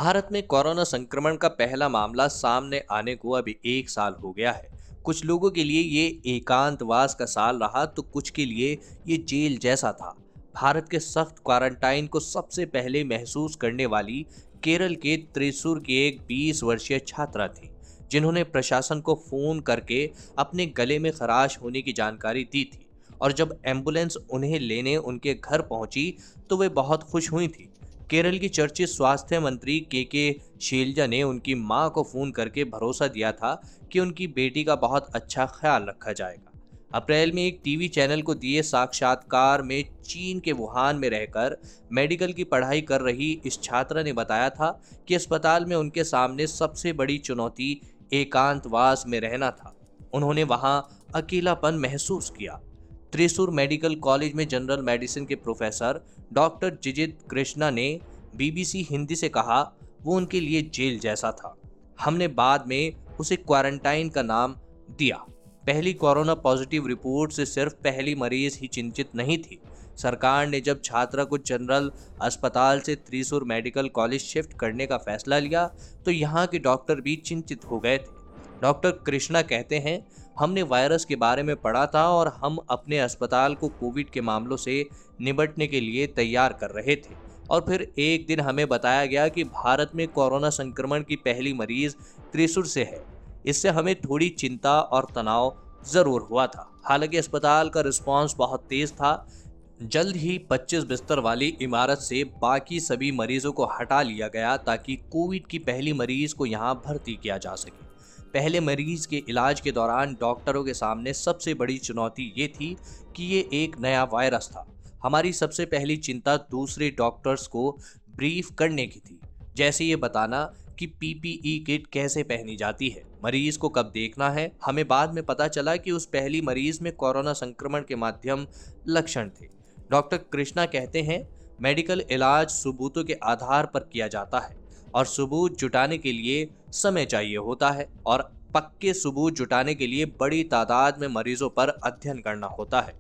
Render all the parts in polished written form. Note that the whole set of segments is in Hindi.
भारत में कोरोना संक्रमण का पहला मामला सामने आने को अभी 1 साल हो गया है। कुछ लोगों के लिए ये एकांतवास का साल रहा तो कुछ के लिए ये जेल जैसा था। भारत के सख्त क्वारंटाइन को सबसे पहले महसूस करने वाली केरल के त्रिशूर की एक 20 वर्षीय छात्रा थी, जिन्होंने प्रशासन को फोन करके अपने गले में खराश होने की जानकारी दी थी। और जब एम्बुलेंस उन्हें लेने उनके घर पहुंची तो वे बहुत खुश हुई थी। केरल की चर्चित स्वास्थ्य मंत्री के शैलजा ने उनकी मां को फोन करके भरोसा दिया था कि उनकी बेटी का बहुत अच्छा ख्याल रखा जाएगा। अप्रैल में एक टीवी चैनल को दिए साक्षात्कार में चीन के वुहान में रहकर मेडिकल की पढ़ाई कर रही इस छात्रा ने बताया था कि अस्पताल में उनके सामने सबसे बड़ी चुनौती एकांतवास में रहना था। उन्होंने वहां अकेलापन महसूस किया। त्रिशूर मेडिकल कॉलेज में जनरल मेडिसिन के प्रोफेसर डॉक्टर जिजित कृष्णा ने बीबीसी हिंदी से कहा, वो उनके लिए जेल जैसा था। हमने बाद में उसे क्वारंटाइन का नाम दिया। पहली कोरोना पॉजिटिव रिपोर्ट से सिर्फ पहली मरीज ही चिंतित नहीं थी। सरकार ने जब छात्रा को जनरल अस्पताल से त्रिशूर मेडिकल कॉलेज शिफ्ट करने का फैसला लिया तो यहाँ के डॉक्टर भी चिंतित हो गए थे। डॉक्टर कृष्णा कहते हैं, हमने वायरस के बारे में पढ़ा था और हम अपने अस्पताल को कोविड के मामलों से निपटने के लिए तैयार कर रहे थे। और फिर एक दिन हमें बताया गया कि भारत में कोरोना संक्रमण की पहली मरीज त्रिशूर से है। इससे हमें थोड़ी चिंता और तनाव जरूर हुआ था। हालांकि अस्पताल का रिस्पांस बहुत तेज था। जल्द ही 25 बिस्तर वाली इमारत से बाकी सभी मरीजों को हटा लिया गया ताकि कोविड की पहली मरीज को यहां भर्ती किया जा सके। पहले मरीज के इलाज के दौरान डॉक्टरों के सामने सबसे बड़ी चुनौती ये थी कि ये एक नया वायरस था। हमारी सबसे पहली चिंता दूसरे डॉक्टर्स को ब्रीफ करने की थी, जैसे ये बताना कि पीपीई किट कैसे पहनी जाती है, मरीज को कब देखना है। हमें बाद में पता चला कि उस पहली मरीज में कोरोना संक्रमण के माध्यम लक्षण थे। डॉक्टर कृष्णा कहते हैं, मेडिकल इलाज सबूतों के आधार पर किया जाता है और सबूत जुटाने के लिए समय चाहिए होता है और पक्के सबूत जुटाने के लिए बड़ी तादाद में मरीजों पर अध्ययन करना होता है।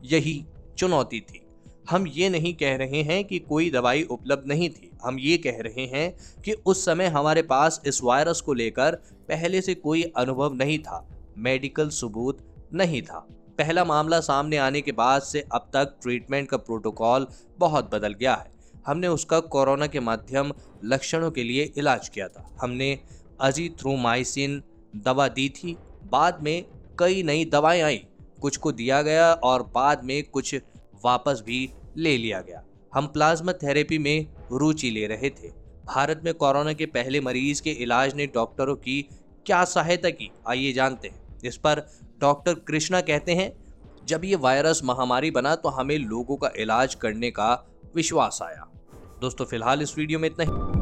यही चुनौती थी। हम ये नहीं कह रहे हैं कि कोई दवाई उपलब्ध नहीं थी, हम ये कह रहे हैं कि उस समय हमारे पास इस वायरस को लेकर पहले से कोई अनुभव नहीं था, मेडिकल सबूत नहीं था। पहला मामला सामने आने के बाद से अब तक ट्रीटमेंट का प्रोटोकॉल बहुत बदल गया है। हमने उसका कोरोना के माध्यम लक्षणों के लिए इलाज किया था। हमने अजीथ्रोमाइसिन दवा दी थी, बाद में कई नई दवाएं आई, कुछ को दिया गया और बाद में कुछ वापस भी ले लिया गया। हम प्लाज्मा थेरेपी में रुचि ले रहे थे। भारत में कोरोना के पहले मरीज के इलाज ने डॉक्टरों की क्या सहायता की, आइए जानते हैं। इस पर डॉक्टर कृष्णा कहते हैं, जब ये वायरस महामारी बना तो हमें लोगों का इलाज करने का विश्वास आया। दोस्तों फिलहाल इस वीडियो में इतना ही।